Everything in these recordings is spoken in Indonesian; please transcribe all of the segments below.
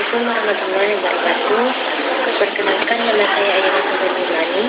Assalamualaikum warahmatullahi wabarakatuh. Perkenalkan, nama saya Ayana Sudarmani.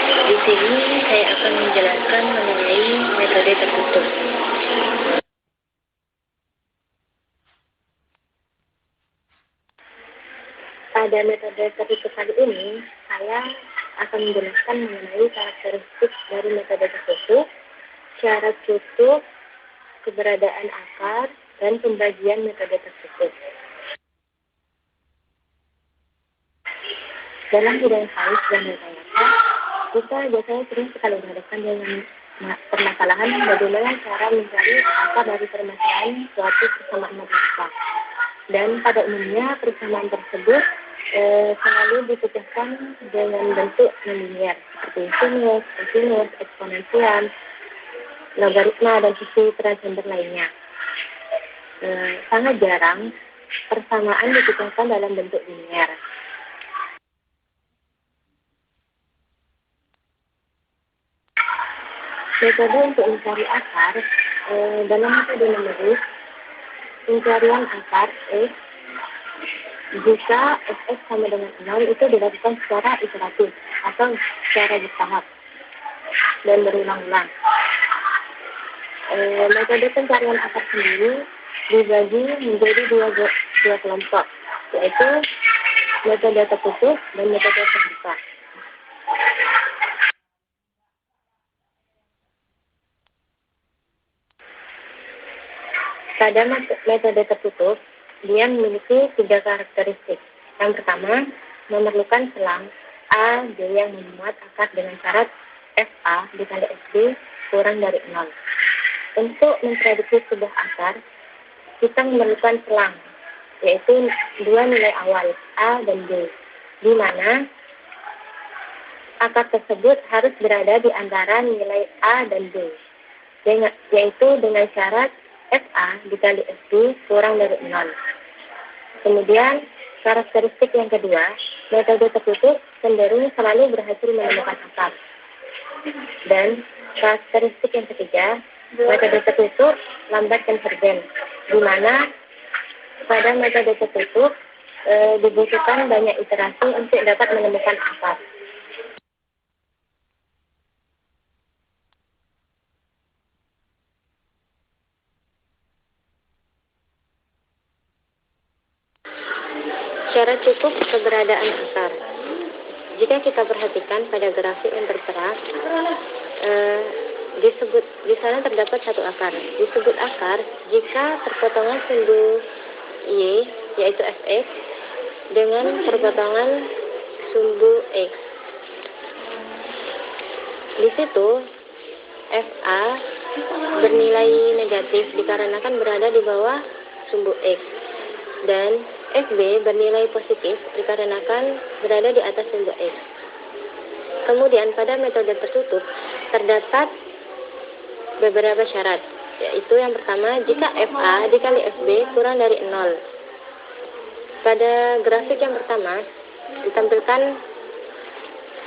Di sini saya akan menjelaskan mengenai metode tertutup. Pada metode tertutup kali ini, saya akan menjelaskan mengenai karakteristik dari metode tertutup, syarat tutup, keberadaan akar, dan pembagian metode tertutup. Dalam bidang sains dan rekayasa, kita biasanya sering sekali dihadapkan dengan permasalahan bagaimana cara mencari akar dari permasalahan suatu persamaan matematika. Dan pada umumnya persamaan tersebut selalu dipecahkan dengan bentuk non-linear seperti sinus, kosinus, eksponensial, logaritma, dan sisi transcender lainnya. Sangat jarang persamaan dipecahkan dalam bentuk linear. Metode untuk mencari akar dalam metode numerik, pencarian akar X jika Fx sama dengan 0 itu dilakukan secara iteratif atau secara bertahap dan berulang-ulang. Metode pencarian akar sendiri dibagi menjadi dua kelompok, yaitu metode tertutup dan metode terbuka. Pada metode tertutup, dia memiliki 3 karakteristik. Yang pertama, memerlukan selang A, B yang memuat akar dengan syarat FA dikali FB kurang dari 0. Untuk memprediksi sebuah akar, kita memerlukan selang, yaitu 2 nilai awal, A dan B, di mana akar tersebut harus berada di antara nilai A dan B, yaitu dengan syarat FA dikali FB kurang dari 0. Kemudian, karakteristik yang kedua, metode tertutup cenderung selalu berhasil menemukan akar. Dan karakteristik yang ketiga, metode tertutup lambat konvergen, di mana pada metode tertutup dibutuhkan banyak iterasi untuk dapat menemukan akar. Syarat cukup keberadaan akar. Jika kita perhatikan pada grafik yang tertera, di sana terdapat satu akar. Disebut akar jika perpotongan sumbu Y, yaitu Fx, dengan perpotongan sumbu X. Di situ Fa bernilai negatif dikarenakan berada di bawah sumbu X, dan Fb bernilai positif dikarenakan berada di atas sumbu X. Kemudian pada metode tertutup terdapat beberapa syarat, yaitu yang pertama, jika Fa dikali Fb kurang dari 0. Pada grafik yang pertama ditampilkan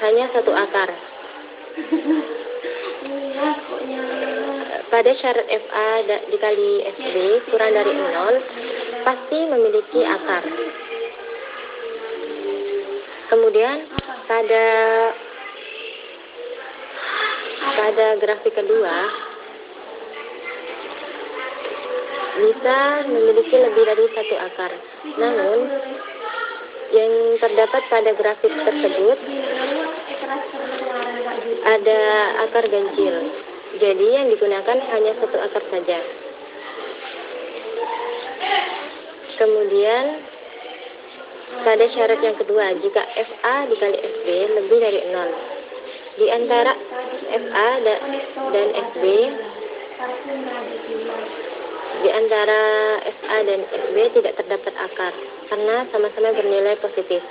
hanya satu akar. Pada syarat Fa dikali Fb kurang dari 0 pasti memiliki akar. Kemudian pada grafik kedua bisa memiliki lebih dari satu akar. Namun yang terdapat pada grafik tersebut ada akar ganjil. Jadi yang digunakan hanya satu akar saja. Kemudian pada syarat yang kedua, jika Fa dikali Fb lebih dari 0. Di antara Fa dan Fb, di antara Fa dan Fb tidak terdapat akar karena sama-sama bernilai positif.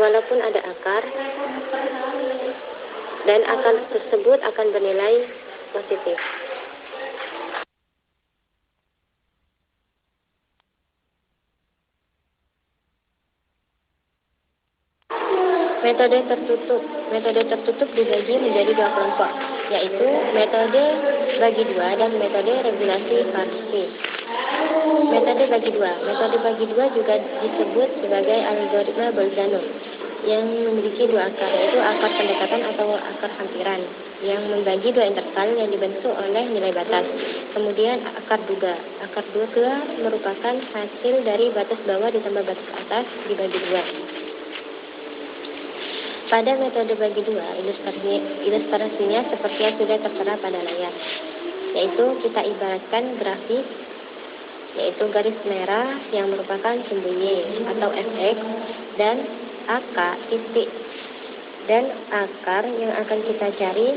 Walaupun ada akar, dan akar tersebut akan bernilai positif. Metode tertutup dibagi menjadi 2 kelompok, yaitu metode bagi 2 dan metode regulasi parsi. Metode bagi dua. Metode bagi dua juga disebut sebagai algoritma Bolzano yang memiliki dua akar, yaitu akar pendekatan atau akar hampiran, yang membagi dua interval yang dibentuk oleh nilai batas. Kemudian akar duga. Akar duga merupakan hasil dari batas bawah ditambah batas atas dibagi dua. Pada metode bagi dua, ilustrasinya seperti yang sudah tertera pada layar, yaitu kita ibaratkan grafis, yaitu garis merah yang merupakan sumbu Y atau fx, dan AK titik, dan akar yang akan kita cari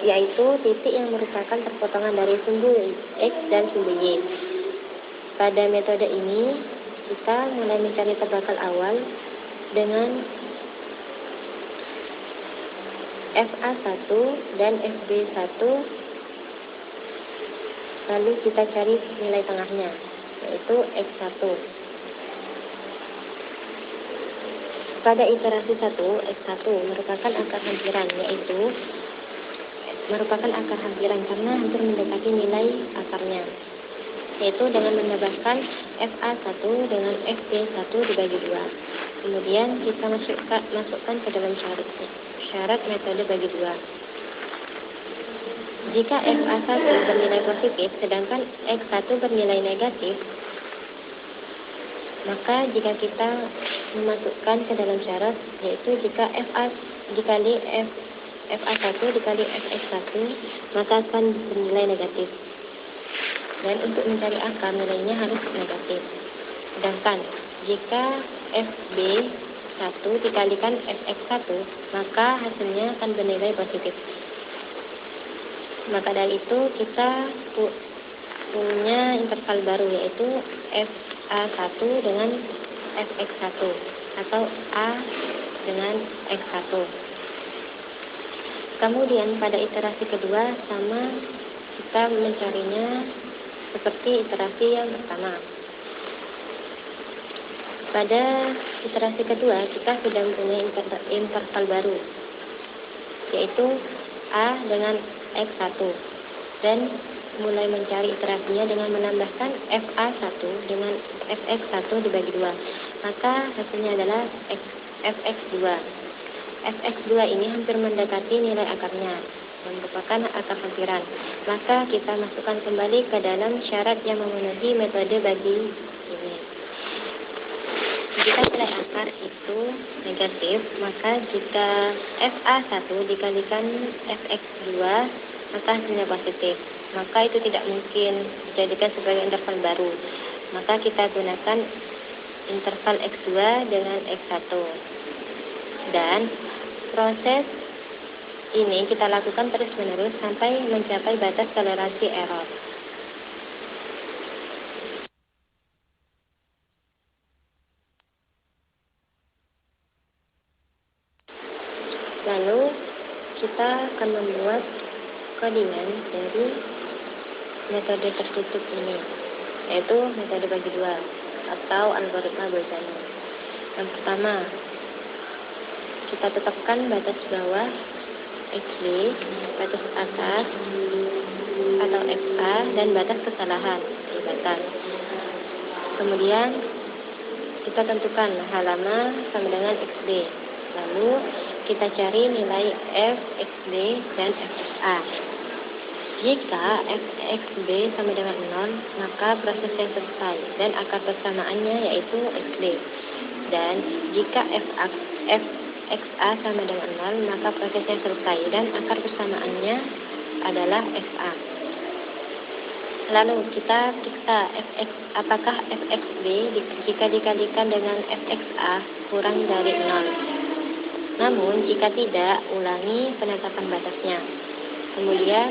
yaitu titik yang merupakan perpotongan dari sumbu X dan sumbu Y. Pada metode ini kita mulai mencari tebakan awal dengan FA1 dan FB1, lalu kita cari nilai tengahnya, yaitu X1. Pada iterasi 1, X1 merupakan akar hampiran, yaitu merupakan akar hampiran karena hampir mendekati nilai akarnya, yaitu dengan menambahkan FA1 dengan FB1 dibagi 2. Kemudian kita masukkan ke dalam syarat metode bagi 2. Jika FA1 bernilai positif sedangkan X1 bernilai negatif, maka jika kita memasukkan ke dalam syarat, yaitu jika FA dikali FA1 dikali FX1, maka akan bernilai negatif. Dan untuk mencari akar, nilainya harus negatif. Sedangkan jika FB1 dikalikan FX1, maka hasilnya akan bernilai positif. Maka dari itu kita punya interval baru, yaitu FA1 dengan FX1 atau A dengan X1. Kemudian pada iterasi kedua sama, kita mencarinya seperti iterasi yang pertama. Pada iterasi kedua kita sudah mempunyai interval baru, yaitu A dengan X1, dan mulai mencari iterasinya dengan menambahkan FA1 dengan FX1 dibagi 2. Maka hasilnya adalah FX2. FX2 ini hampir mendekati nilai akarnya, yang merupakan akar hampiran. Maka kita masukkan kembali ke dalam syarat yang memenuhi metode bagi ini. Jika nilai akar itu negatif, maka jika FA1 dikalikan FX2, maka hasilnya positif. Maka itu tidak mungkin dijadikan sebagai interval baru. Maka kita gunakan interval X2 dengan X1. Dan proses ini kita lakukan terus-menerus sampai mencapai batas toleransi error. Lalu kita akan membuat kodimen dari metode tertutup ini, yaitu metode bagi 2 atau algoritma Bolzano. Yang pertama, kita tetapkan batas bawah XB, batas atas atau XA, dan batas kesalahan di batas. Kemudian kita tentukan halaman sama dengan XB. Lalu kita cari nilai F, XB, dan FXA. Jika FXB sama dengan 0, maka prosesnya selesai dan akar persamaannya yaitu XB. Dan jika FXA sama dengan 0, maka prosesnya selesai dan akar persamaannya adalah FA. Lalu kita periksa apakah FXB jika dikalikan dengan FXA kurang dari 0. Namun jika tidak, ulangi penetapan batasnya. Kemudian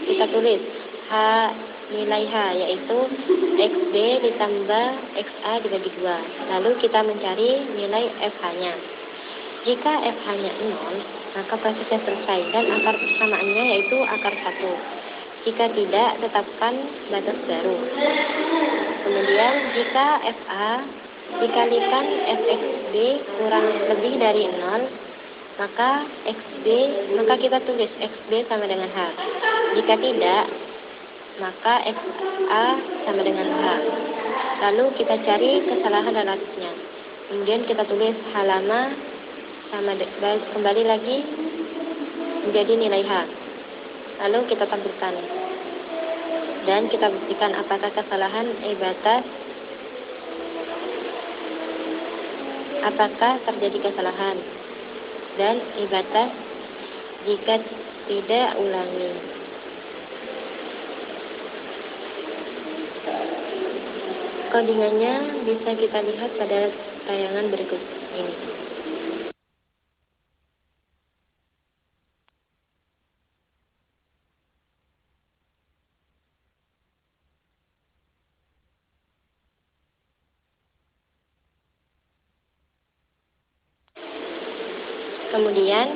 kita tulis nilai H, yaitu XB ditambah XA dibagi 2. Lalu kita mencari nilai FH-nya. Jika FH-nya 0, maka prosesnya selesai dan akar persamaannya yaitu akar 1. Jika tidak, tetapkan batas baru. Kemudian jika FA dikalikan FXB kurang lebih dari 0, maka kita tulis XB sama dengan H. Jika tidak, maka XA sama dengan H. Lalu kita cari kesalahan relatifnya. Kemudian kita tulis halaman kembali lagi menjadi nilai H. Lalu kita tampilkan. Dan kita buktikan apakah kesalahan batas, apakah terjadi kesalahan. Dan batas jika tidak ulangi. Kodingannya bisa kita lihat pada tayangan berikut ini. Kemudian,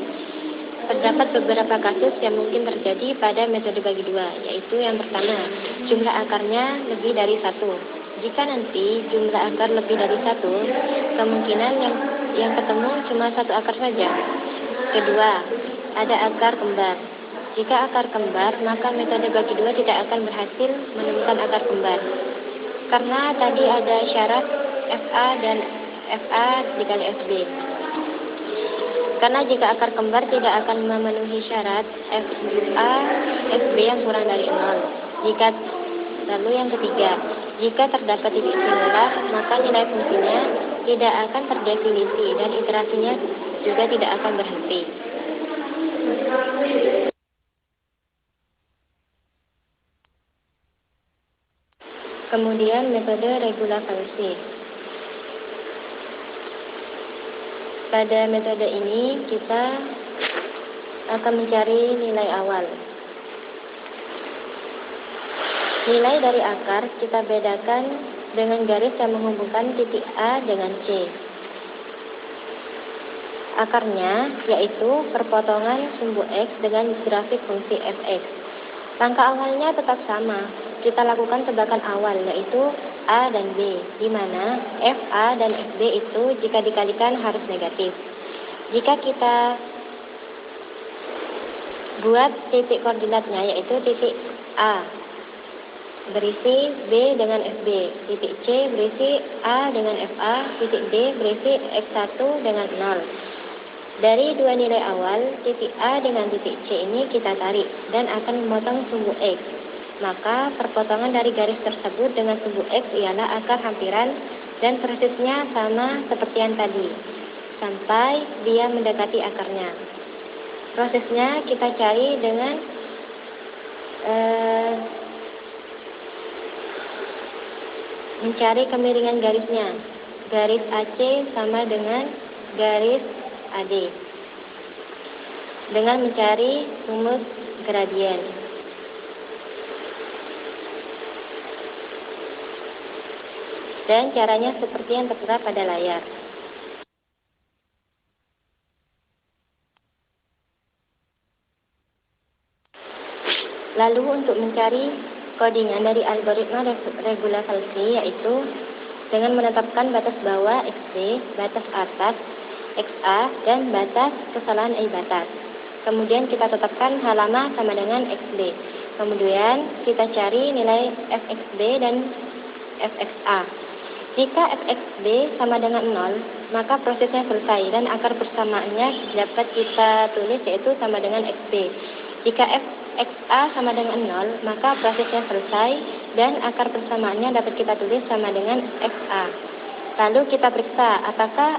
terdapat beberapa kasus yang mungkin terjadi pada metode bagi dua, yaitu yang pertama, jumlah akarnya lebih dari 1. Jika nanti jumlah akar lebih dari 1, kemungkinan yang ketemu cuma 1 akar saja. Kedua, ada akar kembar. Jika akar kembar, maka metode bagi dua tidak akan berhasil menemukan akar kembar. Karena tadi ada syarat FA dan FA dikali FB. Karena jika akar kembar tidak akan memenuhi syarat FA, FB yang kurang dari 0. Lalu yang ketiga, jika terdapat titik singular, maka nilai fungsinya tidak akan terdefinisi dan iterasinya juga tidak akan berhenti. Kemudian metode regulavalsi. Pada metode ini kita akan mencari nilai awal. Nilai dari akar kita bedakan dengan garis yang menghubungkan titik A dengan C. Akarnya yaitu perpotongan sumbu X dengan grafik fungsi fx. Langkah awalnya tetap sama. Kita lakukan tebakan awal yaitu A dan B, di mana FA dan FB itu jika dikalikan harus negatif. Jika kita buat titik koordinatnya yaitu titik A berisi B dengan FB, titik C berisi A dengan FA, titik D berisi X1 dengan 0. Dari dua nilai awal, titik A dengan titik C ini kita tarik dan akan memotong sumbu X. Maka perpotongan dari garis tersebut dengan sumbu X ialah akar hampiran dan prosesnya sama seperti yang tadi, sampai dia mendekati akarnya. Prosesnya kita cari dengan mencari kemiringan garisnya. Garis AC sama dengan garis AD. Dengan mencari rumus gradien. Dan caranya seperti yang tertera pada layar. Lalu untuk mencari kodingan dari algoritma regulavalsi yaitu dengan menetapkan batas bawah XB, batas atas XA, dan batas kesalahan batas. Kemudian kita tetapkan halaman sama dengan XB. Kemudian kita cari nilai FXB dan FXA. Jika FXB sama dengan 0, maka prosesnya selesai dan akar persamaannya dapat kita tulis yaitu sama dengan XB. Jika FXA sama dengan 0, maka prosesnya selesai dan akar persamaannya dapat kita tulis sama dengan FA. Lalu kita periksa apakah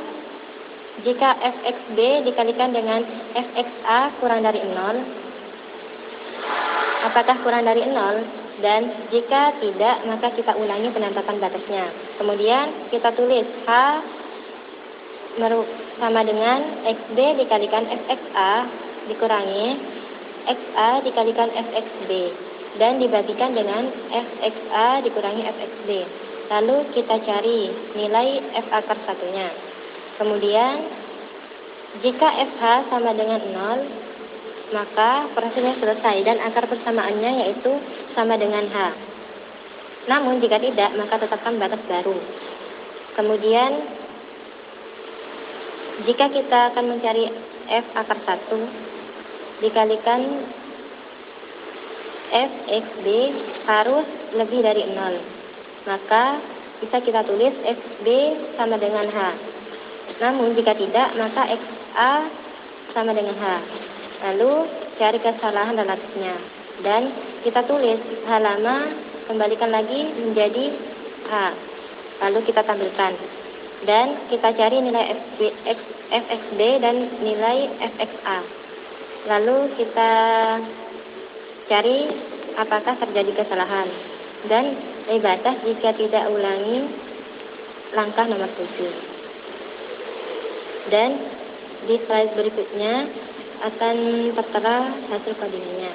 jika FXB dikalikan dengan FXA kurang dari 0, apakah kurang dari 0? Dan jika tidak, maka kita ulangi penetapan batasnya. Kemudian kita tulis H sama dengan XB dikalikan FXA dikurangi XA dikalikan FXB dan dibagikan dengan FXA dikurangi FXB. Lalu kita cari nilai F akar satunya. Kemudian jika FH sama dengan 0, maka prosesnya selesai dan akar persamaannya yaitu sama dengan H. Namun jika tidak, maka tetapkan batas baru. Kemudian jika kita akan mencari F akar 1 dikalikan fxb harus lebih dari 0. Maka bisa kita tulis xb sama dengan h. Namun jika tidak, maka xa sama dengan h. Lalu cari kesalahan relatifnya. Dan kita tulis h lama, kembalikan lagi menjadi h. Lalu kita tampilkan. Dan kita cari nilai fxb dan nilai fxa. Lalu kita cari apakah terjadi kesalahan. Dan batas jika tidak ulangi langkah nomor 7. Dan di slide berikutnya akan tertera hasil codingnya.